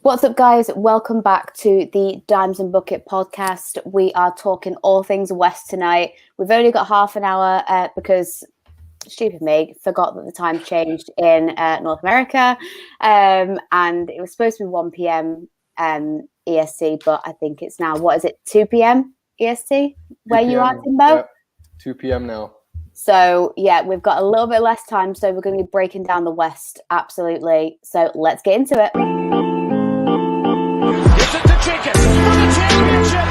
What's up, guys? Welcome back to the Dimes and Bucket podcast. We are talking all things West tonight. We've only got half an hour because, stupid me, forgot that the time changed in North America. And it was supposed to be 1 p.m. EST, but I think it's now, 2 p.m. EST? Where you are, Timbo? Yeah, 2 p.m. now. So, yeah, we've got a little bit less time, so we're going to be breaking down the West, absolutely. So let's get into it. It's a ticket for the championship.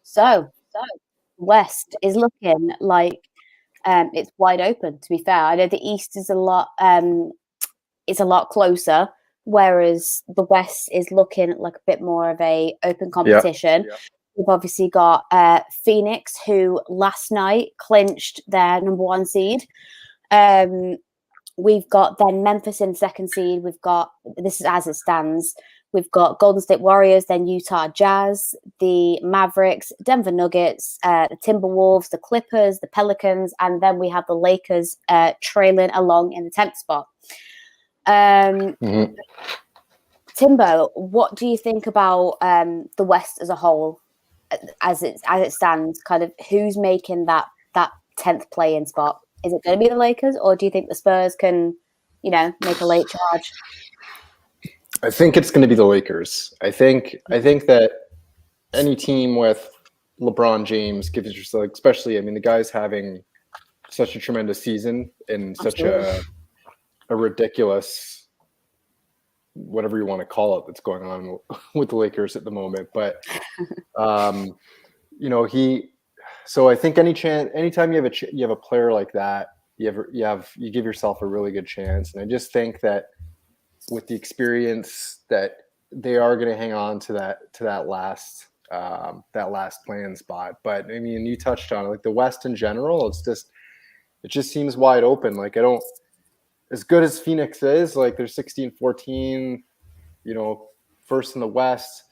So West is looking like it's wide open. To be fair, I know the East is a lot closer, whereas the West is looking like a bit more of a open competition. Yeah. We've obviously got Phoenix, who last night clinched their number 1 seed. We've got then Memphis in second seed. We've got, this is as it stands, we've got Golden State Warriors, then Utah Jazz, the Mavericks, Denver Nuggets, the Timberwolves, the Clippers, the Pelicans, and then we have the Lakers trailing along in the 10th spot. Timbo, what do you think about the West as a whole, as it stands? Kind of who's making that 10th play-in spot? Is it going to be the Lakers, or do you think the Spurs can, make a late charge? I think it's going to be the Lakers. I think that any team with LeBron James gives yourself, especially, the guy's having such a tremendous season in such a ridiculous, whatever you want to call it, that's going on with the Lakers at the moment. But, so I think anytime you have a player like that, you give yourself a really good chance. And I just think that with the experience that they are going to hang on to that last play-in spot. But you touched on it, like the West in general, it just seems wide open. Like as good as Phoenix is, like they're 16-14, first in the West,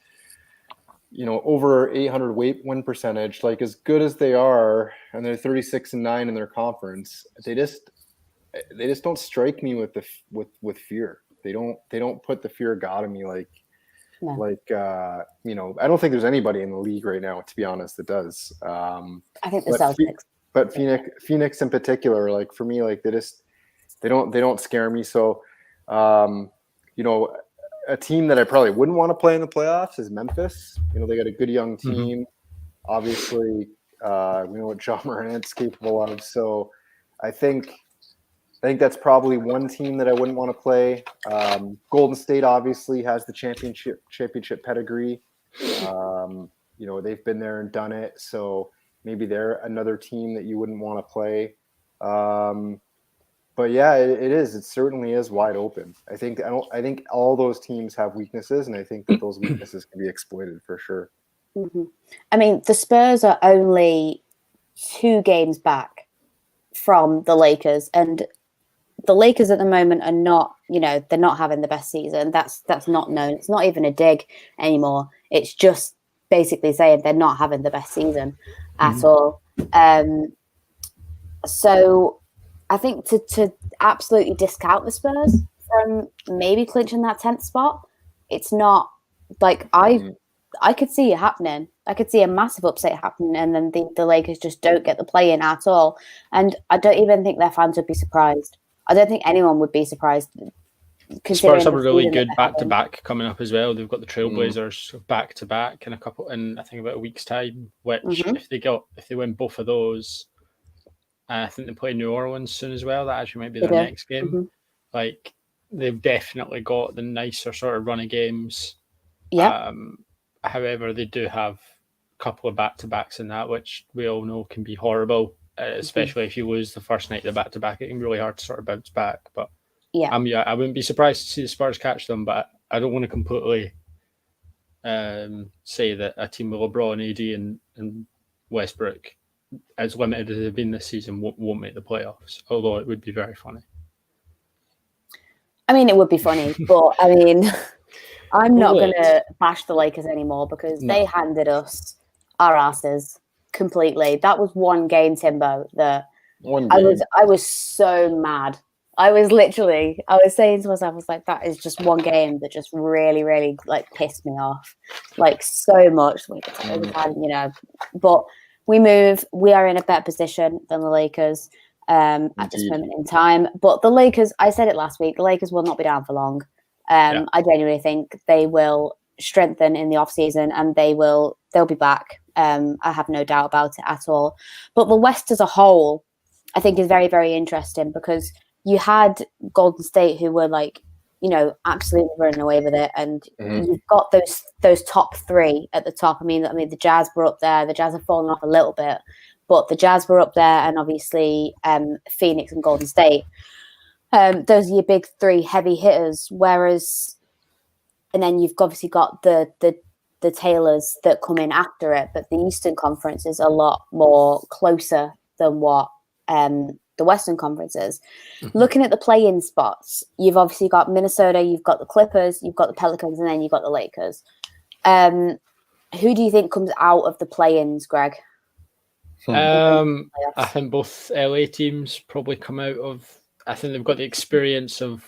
over 800 win percentage, like as good as they are, and they're 36-9 in their conference, they just don't strike me with fear. They don't put the fear of God in me I don't think there's anybody in the league right now, to be honest, that does. I think the Celtics. But Phoenix in particular, like for me, like they don't scare me. So, a team that I probably wouldn't want to play in the playoffs is Memphis. They got a good young team. Mm-hmm. Obviously, we know what Ja Morant's capable of. So I think that's probably one team that I wouldn't want to play. Golden State obviously has the championship pedigree. They've been there and done it. So maybe they're another team that you wouldn't want to play. But yeah, it is. It certainly is wide open. I think all those teams have weaknesses, and I think that those weaknesses can be exploited for sure. Mm-hmm. The Spurs are only 2 games back from the Lakers, and the Lakers at the moment are not, they're not having the best season. That's not known. It's not even a dig anymore. It's just basically saying they're not having the best season at all. So I think to absolutely discount the Spurs from maybe clinching that 10th spot, it's not like I could see it happening. I could see a massive upset happening, and then the Lakers just don't get the play-in at all. And I don't even think their fans would be surprised. I don't think anyone would be surprised. Spurs have a really good back-to-back coming up as well. They've got the Trailblazers back-to-back in I think about a week's time, which if they win both of those, I think they play New Orleans soon as well. That actually might be their next game. Mm-hmm. Like, they've definitely got the nicer sort of run of games. Yeah. However, they do have a couple of back-to-backs in that, which we all know can be horrible, especially if you lose the first night of the back-to-back. It can be really hard to sort of bounce back. But yeah, I wouldn't be surprised to see the Spurs catch them, but I don't want to completely say that a team with LeBron, AD, and Westbrook, as limited as they've been this season, won't make the playoffs, although it would be very funny. It would be funny, but I'm not going to bash the Lakers anymore because they handed us our asses completely. That was one game, Timbo, that One game. I was so mad. I was saying to myself, I was like, that is just one game that just really, really like pissed me off, like so much. Like it was bad, you know. But we are in a better position than the Lakers at this moment in time. But the Lakers, I said it last week, the Lakers will not be down for long. I genuinely think they will strengthen in the off season and they'll be back. I have no doubt about it at all. But the West as a whole, I think, is very, very interesting because you had Golden State who were like, you know, absolutely running away with it, and you've got those top three at the top. I mean, the Jazz were up there. The Jazz have fallen off a little bit, but the Jazz were up there, and obviously Phoenix and Golden State. Those are your big three heavy hitters. Whereas, and then you've obviously got the Taylors that come in after it, but the Eastern Conference is a lot more closer than what the Western Conference is. Looking at the play-in spots, you've obviously got Minnesota, you've got the Clippers, you've got the Pelicans, and then you've got the Lakers. Who do you think comes out of the play-ins, Greg? I think both LA teams probably come out of. I think they've got the experience of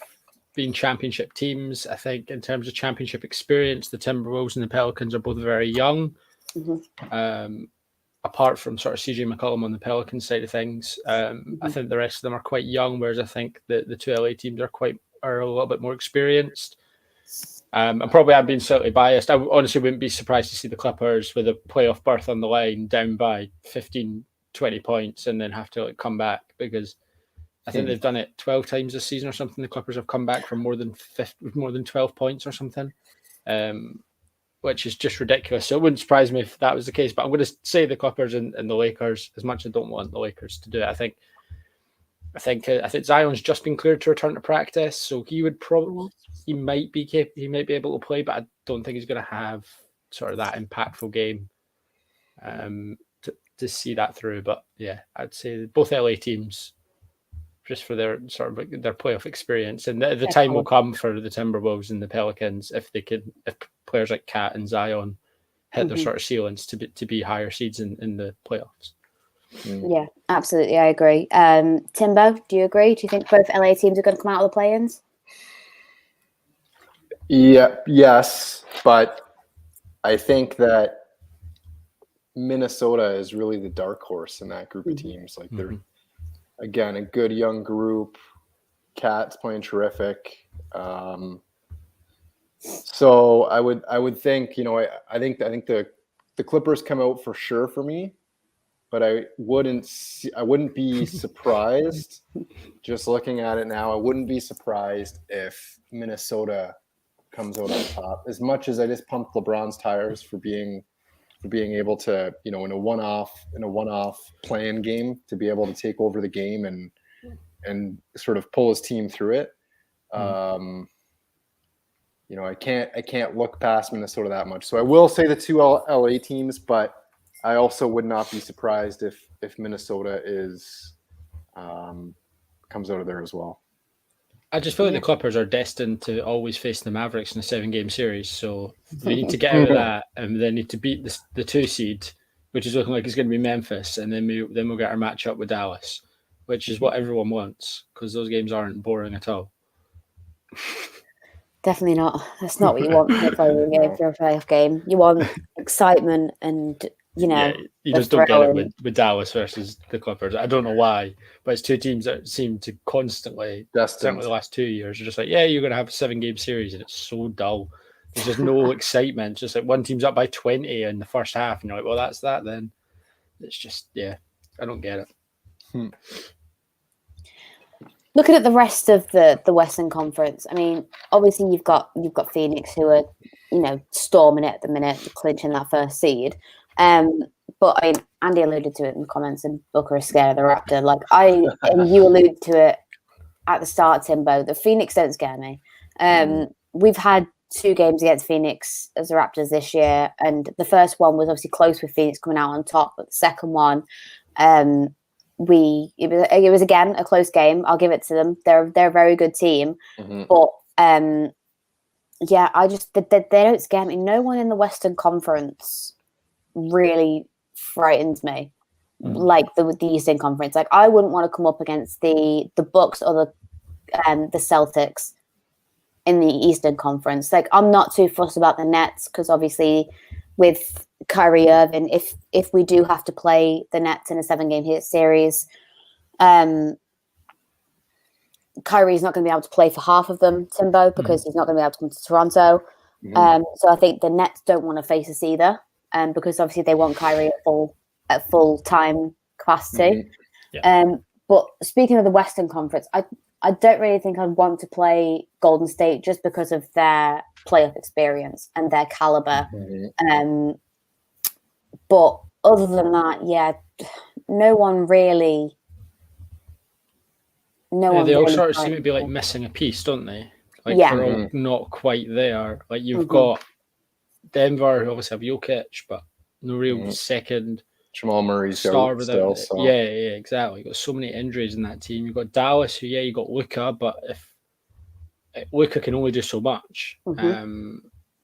being championship teams. I think in terms of championship experience, the Timberwolves and the Pelicans are both very young. Apart from sort of CJ McCollum on the Pelicans side of things, I think the rest of them are quite young, whereas I think the two LA teams are a little bit more experienced. And probably I'm being slightly biased. I honestly wouldn't be surprised to see the Clippers with a playoff berth on the line down by 15, 20 points and then have to come back, because I think they've done it 12 times this season or something. The Clippers have come back from more than 12 points or something. Which is just ridiculous. So it wouldn't surprise me if that was the case. But I'm going to say the Clippers and the Lakers, as much as I don't want the Lakers to do it. I think Zion's just been cleared to return to practice, so he might be able to play, but I don't think he's going to have sort of that impactful game to see that through. But yeah, I'd say both LA teams, just for their sort of their playoff experience, and the time will come for the Timberwolves and the Pelicans if players like Kat and Zion hit their sort of ceilings to be higher seeds in the playoffs. Yeah, absolutely, I agree. Timbo, do you agree? Do you think both LA teams are going to come out of the play-ins? Yeah, yes, but I think that Minnesota is really the dark horse in that group of teams. Like they're again a good young group. Cat's playing terrific. So I would think, you know, I think the Clippers come out for sure for me, but I wouldn't be surprised. Just looking at it now, I wouldn't be surprised if Minnesota comes out on top. As much as I just pumped LeBron's tires for being able to, you know, in a one-off playing game, to be able to take over the game and sort of pull his team through it. You know, I can't look past Minnesota that much. So I will say the two LA teams, but I also would not be surprised if Minnesota comes out of there as well. I just feel like the Clippers are destined to always face the Mavericks in a 7-game series. So they need to get out of that, and they need to beat the 2 seed, which is looking like it's going to be Memphis, and then we'll get our matchup with Dallas, which is what everyone wants, because those games aren't boring at all. Definitely not. That's not what you want for a playoff game. You want excitement and, you know. Yeah, you just don't get it with Dallas versus the Clippers. I don't know why, but it's two teams that seem to constantly, certainly the last 2 years, are just like, yeah, you're going to have a 7-game series, and it's so dull. There's just no excitement. It's just like one team's up by 20 in the first half, and you're like, well, that's that then. It's just, yeah, I don't get it. Looking at the rest of the Western Conference, I mean, obviously you've got Phoenix, who are, you know, storming it at the minute, clinching that first seed. But I mean, Andy alluded to it in the comments, and Booker is scared of the Raptor. Like and you alluded to it at the start, Timbo. The Phoenix don't scare me. We've had 2 games against Phoenix as the Raptors this year, and the first one was obviously close with Phoenix coming out on top, but the second one, it was again a close game. I'll give it to them. They're a very good team, but yeah, they don't scare me. No one in the Western Conference really frightens me. Like the Eastern Conference, like I wouldn't want to come up against the Bucks or the Celtics in the Eastern Conference. Like I'm not too fussed about the Nets because obviously with Kyrie Irving, if we do have to play the Nets in a 7-game series, Kyrie's not going to be able to play for half of them, Timbo, because he's not going to be able to come to Toronto. So I think the Nets don't want to face us either, because obviously they want Kyrie at full time capacity. But speaking of the Western Conference, I don't really think I'd want to play Golden State just because of their playoff experience and their caliber. But other than that, yeah, no one really. They all sort of seem to be like missing a piece, don't they? Like they're all not quite there. Like you've got Denver, who obviously have Jokic, but no real second Jamal Murray's star out without still. So. Yeah, exactly. You've got so many injuries in that team. You've got Dallas, who you got Luka, but if Luka can only do so much.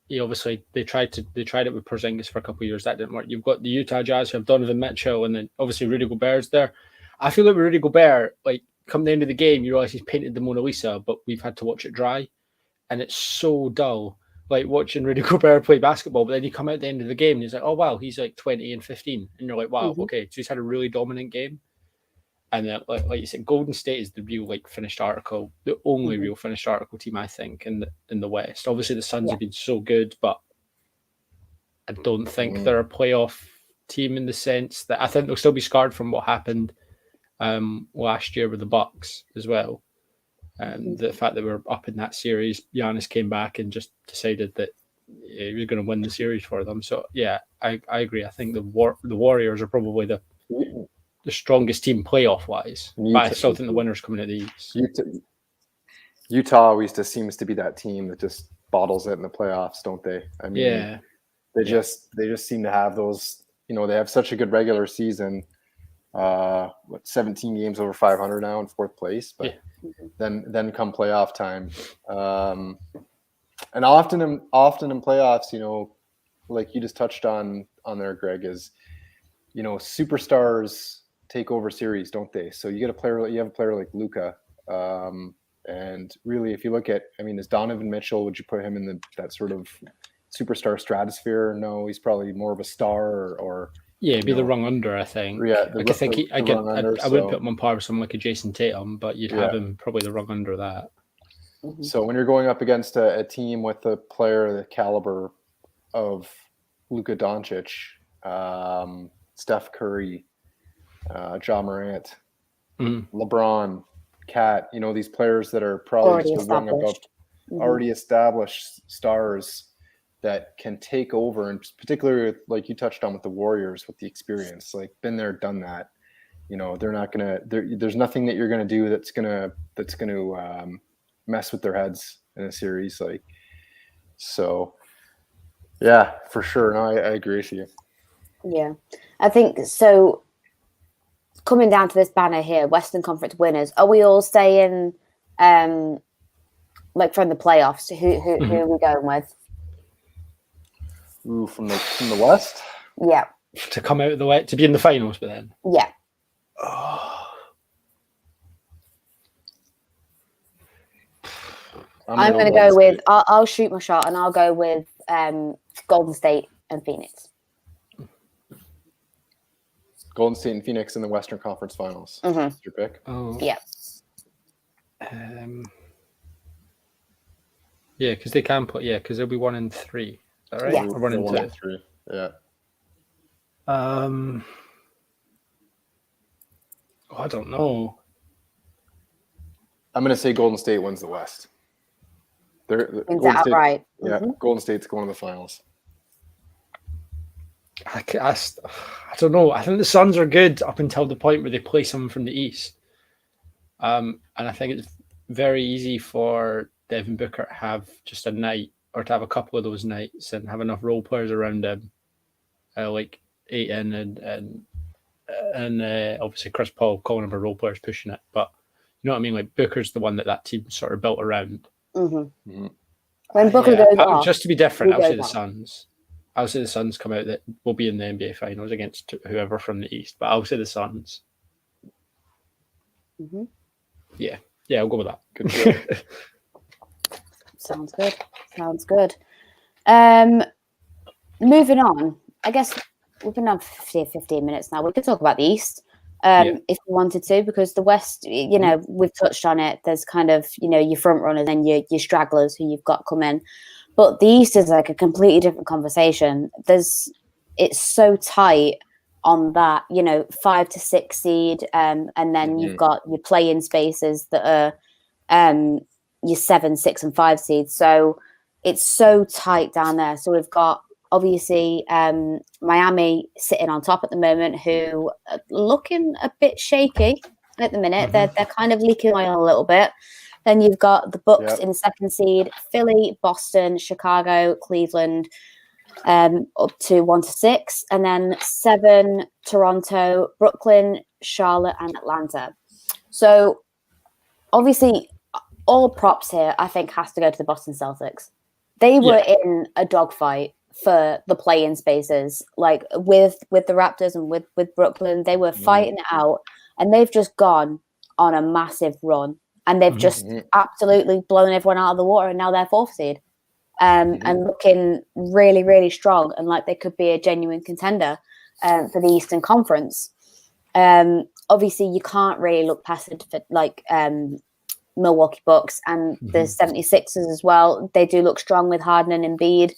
He obviously they tried it with Porzingis for a couple of years. That didn't work. You've got the Utah Jazz, who have Donovan Mitchell, and then obviously Rudy Gobert's there. I feel like with Rudy Gobert, like come the end of the game, you realize he's painted the Mona Lisa, but we've had to watch it dry, and it's so dull. Like watching Rudy Gobert play basketball, but then you come out at the end of the game and he's like, oh wow, he's like 20 and 15, and you're like, wow, okay, so he's had a really dominant game. And then, like you said, Golden State is the real finished article, the only real finished article team I think in the West. Obviously, the Suns have been so good, but I don't think they're a playoff team in the sense that I think they'll still be scarred from what happened last year with the Bucks as well. The fact that we were up in that series, Giannis came back and just decided that he was going to win the series for them. So yeah, I agree. I think the Warriors are probably the strongest team playoff wise, but I still think the winner's coming out of the East. Utah always just seems to be that team that just bottles it in the playoffs, don't they? I mean, they just seem to have those. They have such a good regular season. 17 games over 500 now in 4th place, but then come playoff time, and often in playoffs, like you just touched on there, Greg, is superstars take over series, don't they? So you have a player like Luka, and really, if you look at, is Donovan Mitchell? Would you put him in that sort of superstar stratosphere? No, he's probably more of a star, or it'd be the rung under, I think. Yeah, I wouldn't put him on par with someone like a Jason Tatum, but you'd have him probably the rung under that. So when you're going up against a team with a player the caliber of Luka Doncic, Steph Curry, Ja Morant, LeBron, Kat, these players that are probably just a rung above, already established stars that can take over, and particularly like you touched on with the Warriors, with the experience, like been there, done that. They're not gonna. There's nothing that you're gonna do that's gonna mess with their heads in a series. So, yeah, for sure. No, I agree with you. Yeah, I think so. Coming down to this banner here, Western Conference winners. Are we all saying, from the playoffs? Who are we going with? Ooh, from the West? Yeah. To come out of the way, to be in the finals, but then. Yeah. I'm going to go with, I'll shoot my shot, and I'll go with Golden State and Phoenix. Golden State and Phoenix in the Western Conference Finals. That's your pick? Oh. Yeah. Because they can put, because they'll be 1 and 3. Is that right? Yeah. Or 1 and 2. 3. Yeah. I don't know. I'm going to say Golden State wins the West. Is that right? Yeah, Golden State's going to the finals. I don't know. I think the Suns are good up until the point where they play someone from the East. And I think it's very easy for Devin Booker to have just a night, or to have a couple of those nights, and have enough role players around him, like Ayton and obviously Chris Paul, calling him a role players, pushing it. But you know what I mean? Like Booker's the one that team sort of built around. When Booker goes off, just to be different, I'll say the Suns. I'll say the Suns come out that will be in the NBA Finals against whoever from the East, but I'll say the Suns. Mm-hmm. Yeah, I'll go with that. Good. Sounds good. Moving on, I guess we've been on 15 minutes now. We could talk about the East if we wanted to, because the West, we've touched on it. There's kind of, your front runners and your stragglers who you've got coming. But the East is like a completely different conversation. It's so tight on that, 5 to 6 seed. And then you've got your play-in spaces that are your 7, 6, and 5 seeds. So it's so tight down there. So we've got obviously Miami sitting on top at the moment, who are looking a bit shaky at the minute. They're kind of leaking oil a little bit. Then you've got the Bucks in 2nd seed, Philly, Boston, Chicago, Cleveland, up to 1 to 6, and then 7, Toronto, Brooklyn, Charlotte, and Atlanta. So obviously, all props here, I think, has to go to the Boston Celtics. They were in a dogfight for the play-in spaces, like with the Raptors and with Brooklyn. They were fighting it out, and they've just gone on a massive run, and they've just absolutely blown everyone out of the water, and now they're 4th seed, and looking really, really strong, and like they could be a genuine contender for the Eastern Conference. Obviously, you can't really look past it for Milwaukee Bucks and the 76ers as well. They do look strong with Harden and Embiid.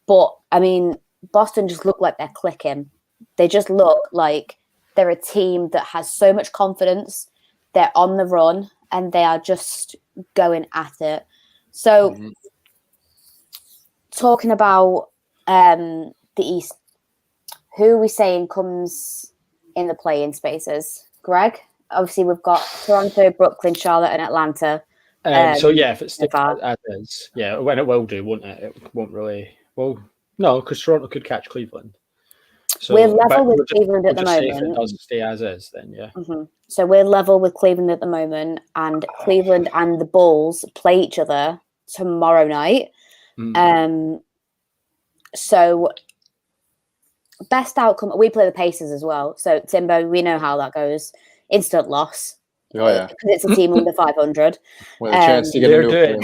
But, I mean, Boston just look like they're clicking. They just look like they're a team that has so much confidence. They're on the run, and they are just going at it. So, talking about the East, who are we saying comes in the play-in spaces? Greg? Obviously, we've got Toronto, Brooklyn, Charlotte, and Atlanta. If it sticks as is, when it will do, won't it? It won't really. Well, no, because Toronto could catch Cleveland. So we're level with Cleveland at the moment. If it doesn't stay as is, then So we're level with Cleveland at the moment, and Cleveland and the Bulls play each other tomorrow night. So best outcome, we play the Pacers as well. So Timbo, we know how that goes. Instant loss. Oh yeah, because it's a team under 500. With a chance to get into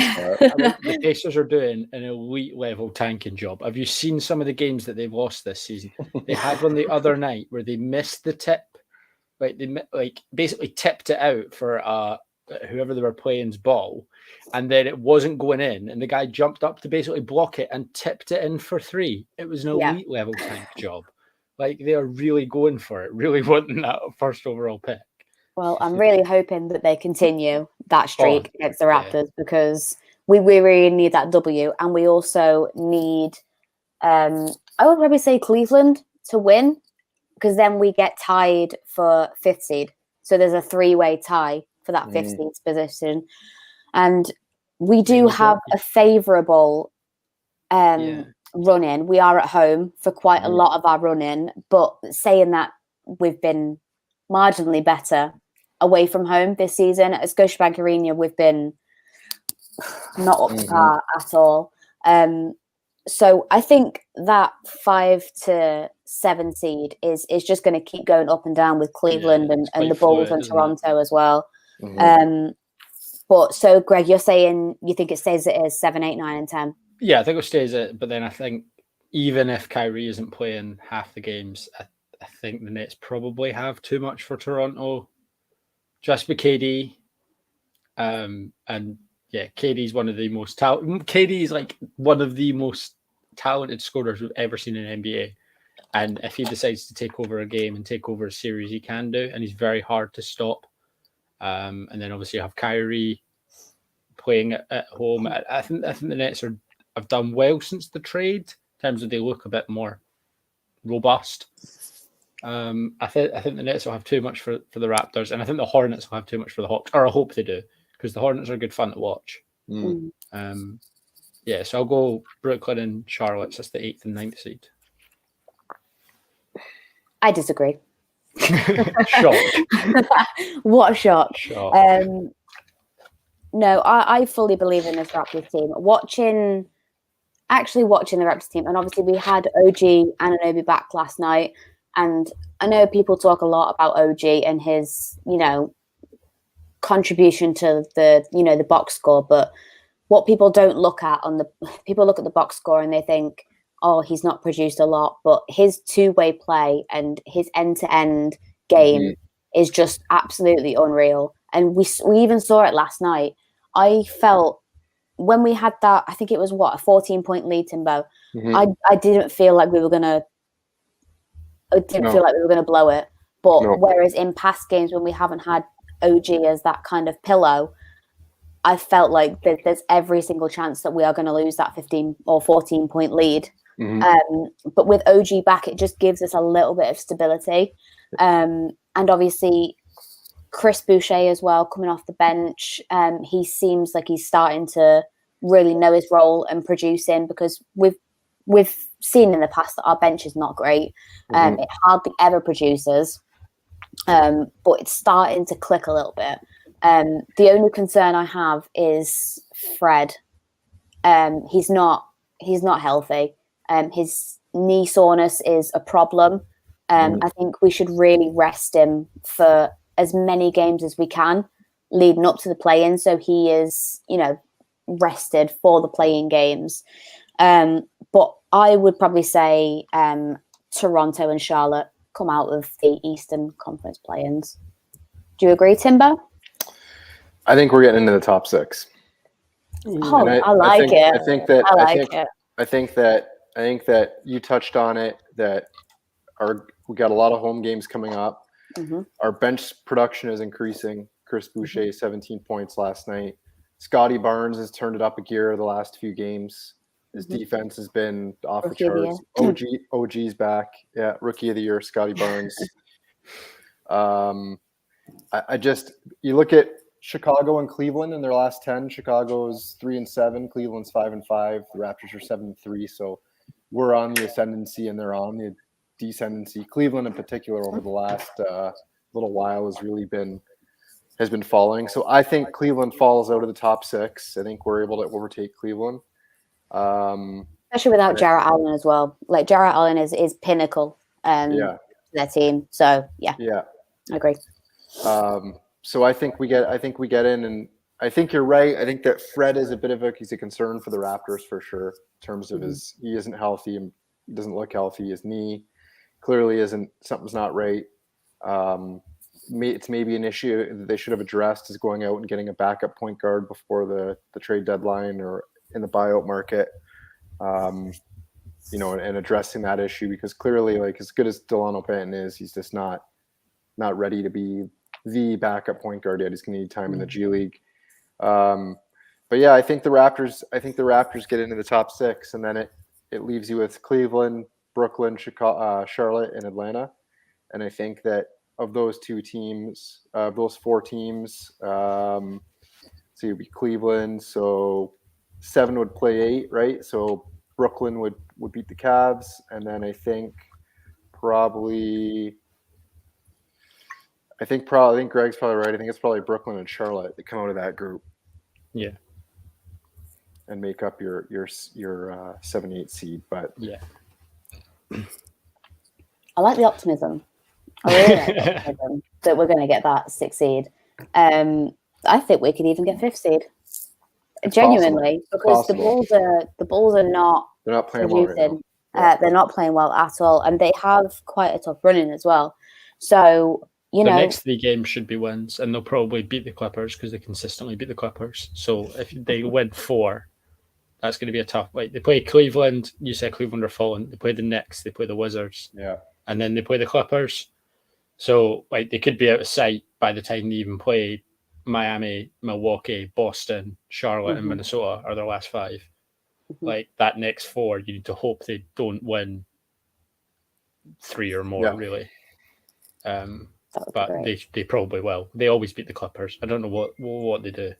the Pacers are doing an elite level tanking job. Have you seen some of the games that they've lost this season? They had one the other night where they missed the tip, like they basically tipped it out for whoever they were playing's ball, and then it wasn't going in, and the guy jumped up to basically block it and tipped it in for 3. It was an elite level tank job. Like, they are really going for it, really wanting that first overall pick. Well, I'm really hoping that they continue that streak against the Raptors, because we really need that W, and we also need, I would probably say Cleveland to win, because then we get tied for 5th seed. So there's a 3-way tie for that 5th seed position, and we do have a favourable run in. We are at home for quite a lot of our run in, but saying that, we've been marginally better away from home this season. At Scotiabank Arena, we've been not up to par at all. So I think that 5 to 7 seed is just going to keep going up and down with Cleveland and the Bulls and Toronto as well. But so, Greg, you're saying you think it stays as it is 7, 8, 9, and 10? Yeah, I think it stays it. But then I think even if Kyrie isn't playing half the games, I think the Nets probably have too much for Toronto. Just with KD, KD's one of the most talented. KD's like one of the most talented scorers we've ever seen in NBA. And if he decides to take over a game and take over a series, he can do, and he's very hard to stop. And then obviously you have Kyrie playing at home. I think the Nets have done well since the trade in terms of they look a bit more robust. I think the Nets will have too much for the Raptors, and I think the Hornets will have too much for the Hawks, or I hope they do, because the Hornets are good fun to watch. So I'll go Brooklyn and Charlotte. That's the 8th and 9th seed. I disagree. Shock. What a shock. No, I fully believe in this Raptors team. Watching actually watching the Raptors team, and obviously we had OG Anunoby back last night, and I know people talk a lot about OG and his, contribution to the box score, but what people don't look at people look at the box score and they think, oh, he's not produced a lot, but his two-way play and his end-to-end game is just absolutely unreal. And we even saw it last night. I felt when we had that, I think it was a 14-point lead, Timbo. I didn't feel like we were gonna. I didn't feel like we were gonna blow it. But whereas in past games when we haven't had OG as that kind of pillow, I felt like there's every single chance that we are going to lose that 15 or 14-point lead. But with OG back, it just gives us a little bit of stability. And obviously, Chris Boucher as well, coming off the bench, he seems like he's starting to really know his role and producing, because we've seen in the past that our bench is not great. It hardly ever produces, but it's starting to click a little bit. The only concern I have is Fred. He's not healthy. His knee soreness is a problem. I think we should really rest him for as many games as we can leading up to the play-in, so he is, rested for the play-in games. But I would probably say Toronto and Charlotte come out of the Eastern Conference play-ins. Do you agree, Timbo? I think we're getting into the top 6. Oh, I like it. I think that you touched on it, that we got a lot of home games coming up. Our bench production is increasing. Chris Boucher, 17 points last night. Scotty Barnes has turned it up a gear the last few games. His defense has been off the charts. OG's back. Yeah, Rookie of the Year, Scotty Barnes. You look at Chicago and Cleveland in their last 10. Chicago's 3-7, Cleveland's 5-5. The Raptors are 7-3. So we're on the ascendancy and they're on the descendancy. Cleveland in particular over the last little while has been falling. So I think Cleveland falls out of the top 6. I think we're able to overtake Cleveland. Especially without Jarrett Allen as well. Like Jarrett Allen is pinnacle to their team. So yeah, I agree. So I think we get in, and I think you're right. I think that Fred is he's a concern for the Raptors for sure, in terms of he isn't healthy and he doesn't look healthy. His knee clearly something's not right. It's maybe an issue that they should have addressed, is going out and getting a backup point guard before the trade deadline or in the buyout market, and addressing that issue, because clearly, like, as good as Delano Banton is, he's just not ready to be the backup point guard yet. He's going to need time in the G League. But yeah, I think the Raptors get into the top 6, and then it leaves you with Cleveland, Brooklyn, Chicago, Charlotte, and Atlanta. And I think that of those 4 teams, so it would be Cleveland. So 7 would play 8, right? So Brooklyn would beat the Cavs, and then I think Greg's probably right. I think it's probably Brooklyn and Charlotte that come out of that group. Yeah. And make up your 7-8 seed. But yeah. I like the optimism. I really like the optimism that we're going to get that 6th seed. I think we could even get 5th seed. It's genuinely, because the Bulls are not. They're not playing well right now. They're not playing well at all, and they have quite a tough run-in as well. So the next 3 games should be wins, and they'll probably beat the Clippers because they consistently beat the Clippers. So if they win 4, that's going to be a tough. Like, they play Cleveland. You said Cleveland are falling. They play the Knicks. They play the Wizards. Yeah. And then they play the Clippers. So like, they could be out of sight by the time they even play Miami, Milwaukee, Boston, Charlotte, and Minnesota are their last 5. Like, that next 4, you need to hope they don't win 3 or more, really. But they probably will. They always beat the Clippers. I don't know what they do,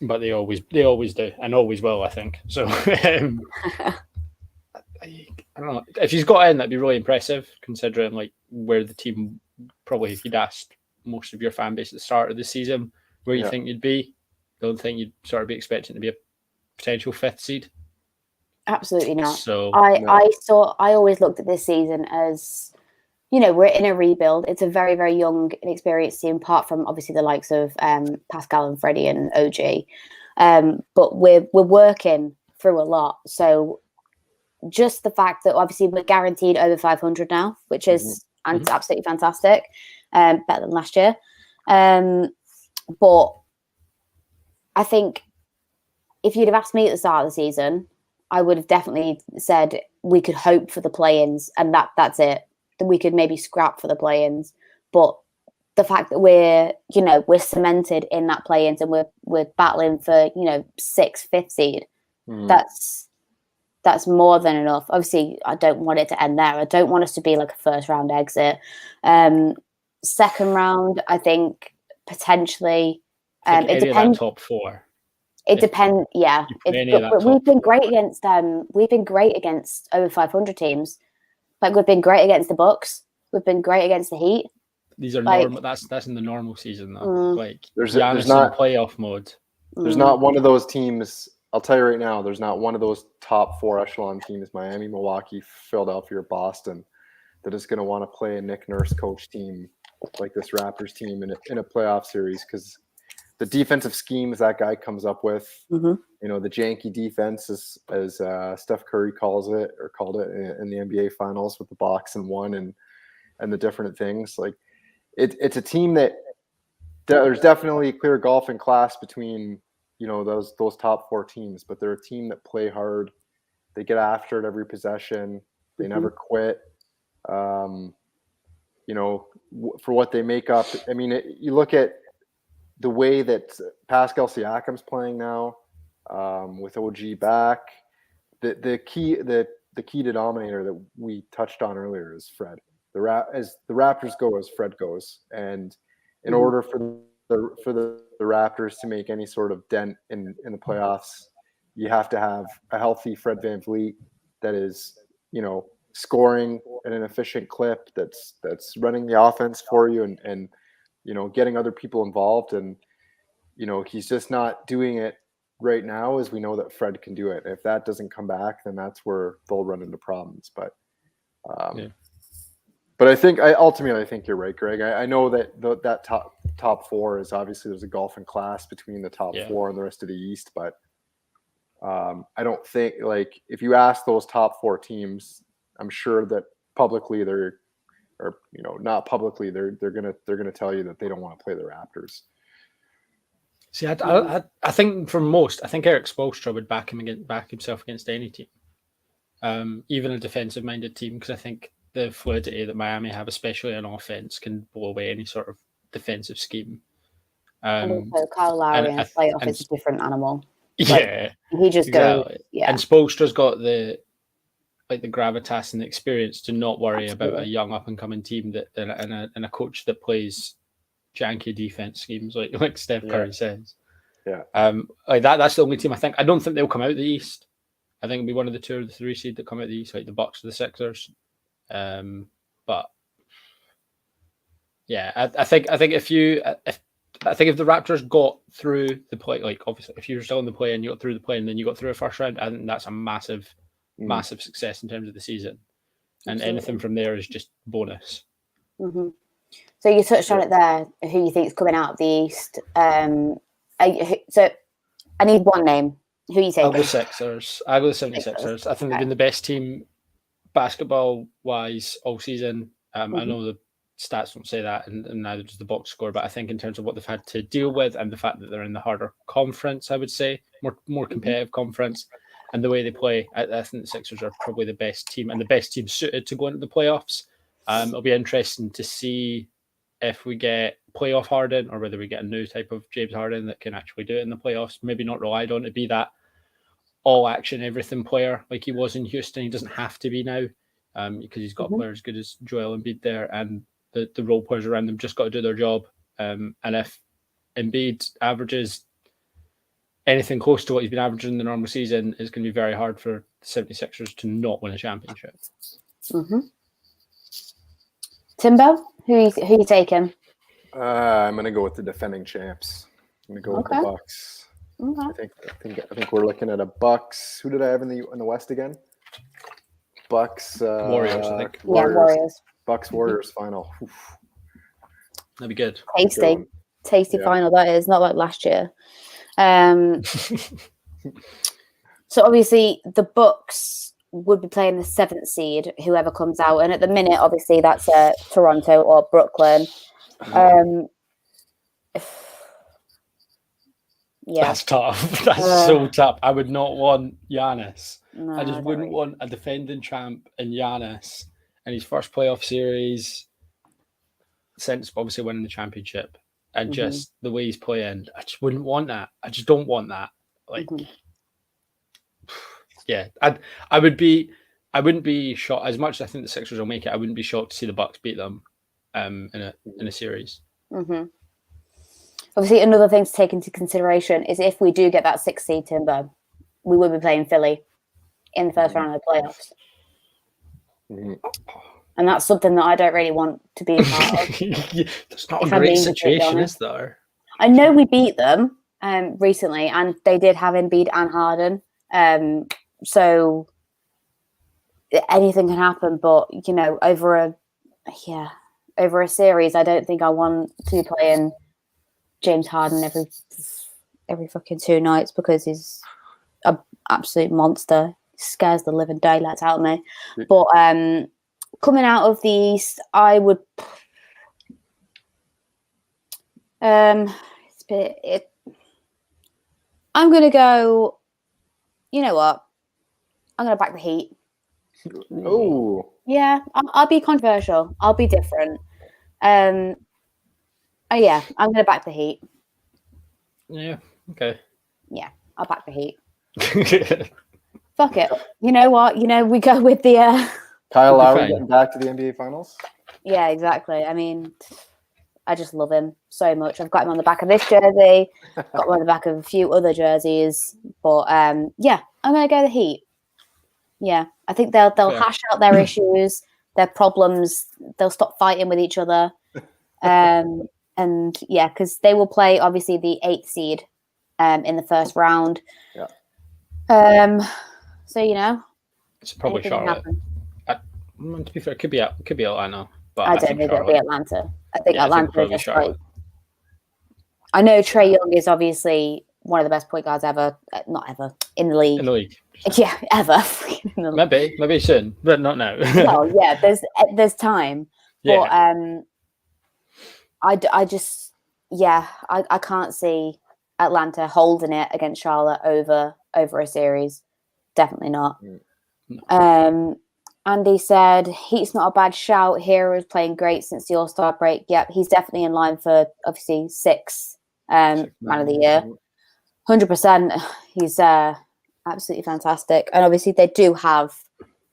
but they always do, and always will, I think. So I don't know. If he's got in, that'd be really impressive, considering like where the team probably, if you'd asked most of your fan base at the start of the season where you think you'd be, don't think you'd sort of be expecting to be a potential 5th seed. Absolutely not. So I always looked at this season as, we're in a rebuild. It's a very, very young, inexperienced team, apart from obviously the likes of Pascal and Freddie and OG. But we're working through a lot. So just the fact that obviously we're guaranteed over 500 now, which is absolutely fantastic, better than last year. But I think if you'd have asked me at the start of the season, I would have definitely said we could hope for the play-ins, and that's it. That we could maybe scrap for the play-ins. But the fact that we're cemented in that play-ins and we're battling for 6th, 5th seed, that's more than enough. Obviously, I don't want it to end there. I don't want us to be like a first round exit. Second round, I think potentially. It depends. Top 4. It depends. Yeah, we've been great against. We've been great against over 500 teams. Like we've been great against the Bucks. We've been great against the Heat. These are normal. That's in the normal season though. Like there's not playoff mode. There's not one of those teams. I'll tell you right now. There's not one of those top 4 echelon teams: Miami, Milwaukee, Philadelphia, or Boston, that is going to want to play a Nick Nurse coach team like this Raptors team in a playoff series, because the defensive schemes that guy comes up with, the janky defense, as Steph Curry called it in the NBA Finals with the box and 1 and the different things. Like it's a team that there's definitely a clear golfing class between those top 4 teams, but they're a team that play hard. They get after it every possession. They never quit. For what they make up. I mean, you look at the way that Pascal Siakam's playing now, with OG back. The key denominator that we touched on earlier is Fred. As the Raptors go, as Fred goes, and in order for the Raptors to make any sort of dent in the playoffs, you have to have a healthy Fred VanVleet that is, scoring at an efficient clip, that's running the offense for you and getting other people involved. And he's just not doing it right now, as we know that Fred can do it. If that doesn't come back, then that's where they'll run into problems. But but I think you're right, Greg. I know that that top 4 is obviously, there's a golfing class between the top 4 and the rest of the East, but I don't think, like, if you ask those top 4 teams, I'm sure that publicly not publicly, they're gonna tell you that they don't want to play the Raptors. See, I think for most, I think Eric Spoelstra would back himself against any team, even a defensive-minded team, because I think the fluidity that Miami have, especially on offense, can blow away any sort of defensive scheme. And also Kyle Lowry in a playoff is a different animal. Yeah, he just goes. Yeah, and Spoelstra's got the gravitas and the experience to not worry about a young up and coming team that and a coach that plays janky defense schemes like Steph Curry says. Yeah. That's the only team I think. I don't think they'll come out of the East. I think it'll be one of the 2 or the 3 seed that come out of the East, like the Bucks or the Sixers. But yeah, I think if the Raptors got through the play, like obviously if you're still in the play and you got through the play and then you got through a first round, I think that's a massive success in terms of the season. And anything from there is just bonus. Mm-hmm. So you touched on it there, who you think is coming out of the East. So I need one name. Who you take? I'll go Sixers. I'll go the 76ers. I think they've been the best team basketball-wise all season. I know the stats don't say that, and neither does the box score, but I think in terms of what they've had to deal with and the fact that they're in the harder conference, I would say, more competitive conference, and the way they play, I think the Sixers are probably the best team and the best team suited to go into the playoffs. It'll be interesting to see if we get playoff Harden or whether we get a new type of James Harden that can actually do it in the playoffs, maybe not relied on to be that all action, everything player like he was in Houston. He doesn't have to be now because he's got players as good as Joel Embiid there, and the role players around them just got to do their job. And if Embiid averages anything close to what he's been averaging in the normal season, it's going to be very hard for the 76ers to not win a championship. Mm-hmm. Timbo, who you taking? I'm going to go with the defending champs. I'm going to go with the Bucks. Okay. I think we're looking at a Bucks. Who did I have in the West again? Bucks. Warriors, I think. Warriors. Bucks Warriors final. Oof. That'd be good. Tasty Yeah. final. That is not like last year. So obviously the Bucks would be playing the 7th seed, whoever comes out, and at the minute, obviously that's Toronto or Brooklyn. Yeah, That's tough. That's so tough. I would not want Giannis. no, I just wouldn't want a defending champ in Giannis in his first playoff series since obviously winning the championship, and just the way he's playing. I just wouldn't want that. I just don't want that. Like, yeah, I wouldn't be shocked as much as I think the Sixers will make it. I wouldn't be shocked to see the Bucks beat them in a series. Obviously, another thing to take into consideration is if we do get that 6th seed, Timber, we will be playing Philly in the first round of the playoffs. And that's something that I don't really want to be a part of. That's not a great situation, is there? I know we beat them recently, and they did have Embiid and Harden. So anything can happen, but over a series, I don't think I want to be playing James Harden every fucking 2 nights because he's an absolute monster. He scares the living daylights out of me. But coming out of the East, I would. I'm gonna go. You know what? I'm gonna back the Heat. Oh. Yeah, I'll be controversial. I'll be different. Yeah, I'm going to back the Heat. Yeah, okay. Yeah, I'll back the Heat. Fuck it. You know what? We go with the... Kyle Lowry getting back to the NBA Finals? Yeah, exactly. I mean, I just love him so much. I've got him on the back of this jersey. Got him on the back of a few other jerseys. But, yeah, I'm going to go the Heat. Yeah, I think they'll hash out their issues, their problems. They'll stop fighting with each other. And yeah, because they will play obviously the 8th seed in the first round. Yeah. So it's probably Charlotte. To be fair, it could be Atlanta, but I don't think it'll be Atlanta. I think Atlanta is just like. I know Trae Young is obviously one of the best point guards ever, not ever in the league. In the league. Yeah, ever. Maybe soon, but not now. Well, yeah, there's time, but I just I can't see Atlanta holding it against Charlotte over a series. Definitely not. Andy said Heat's not a bad shout. Hero is playing great since the All-Star break. Yep, he's definitely in line for obviously 6 man of the year. 100%. He's absolutely fantastic, and obviously they do have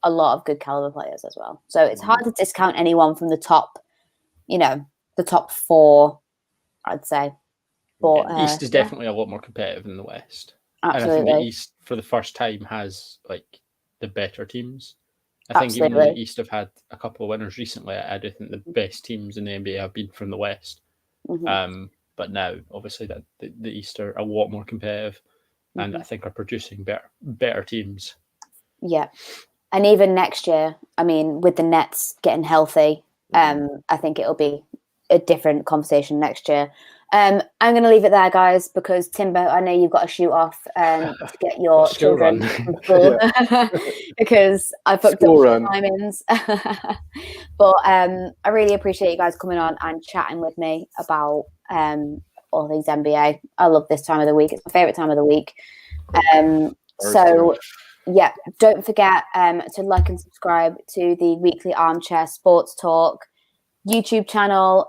a lot of good caliber players as well. So it's hard to discount anyone from the top, the top 4, I'd say. But the East is definitely a lot more competitive than the West. Absolutely. And I think the East, for the first time, has like the better teams. I think even though the East have had a couple of winners recently, I do think the best teams in the NBA have been from the West. But now, obviously, that the East are a lot more competitive, and I think are producing better teams. Yeah. And even next year, I mean, with the Nets getting healthy, I think it'll be a different conversation next year. I'm going to leave it there, guys, because Timbo, I know you've got to shoot off to get your children from school because I booked up timings. But I really appreciate you guys coming on and chatting with me about all things NBA. I love this time of the week. It's my favorite time of the week. So, yeah, don't forget to like and subscribe to the weekly Armchair Sports Talk YouTube channel.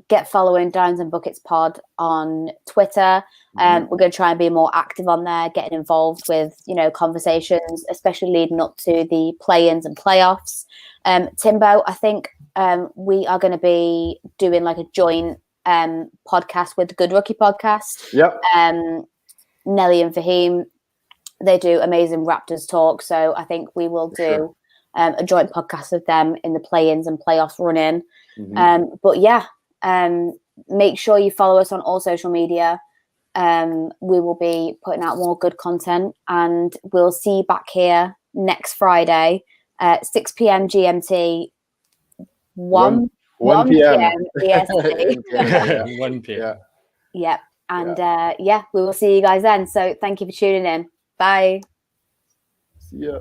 Get following Dimes and Buckets Pod on Twitter. We're going to try and be more active on there, getting involved with, conversations, especially leading up to the play-ins and playoffs. Timbo, I think we are going to be doing like a joint podcast with the Good Rookie podcast. Yep. Nelly and Fahim, they do amazing Raptors talk. So I think we will do a joint podcast with them in the play-ins and playoffs run-in. But yeah, make sure you follow us on all social media. we will be putting out more good content, and we'll see you back here next Friday at 6 p.m. GMT, 1 p.m. EST. 1 p.m. Yep. And we will see you guys then. So thank you for tuning in. Bye. See ya.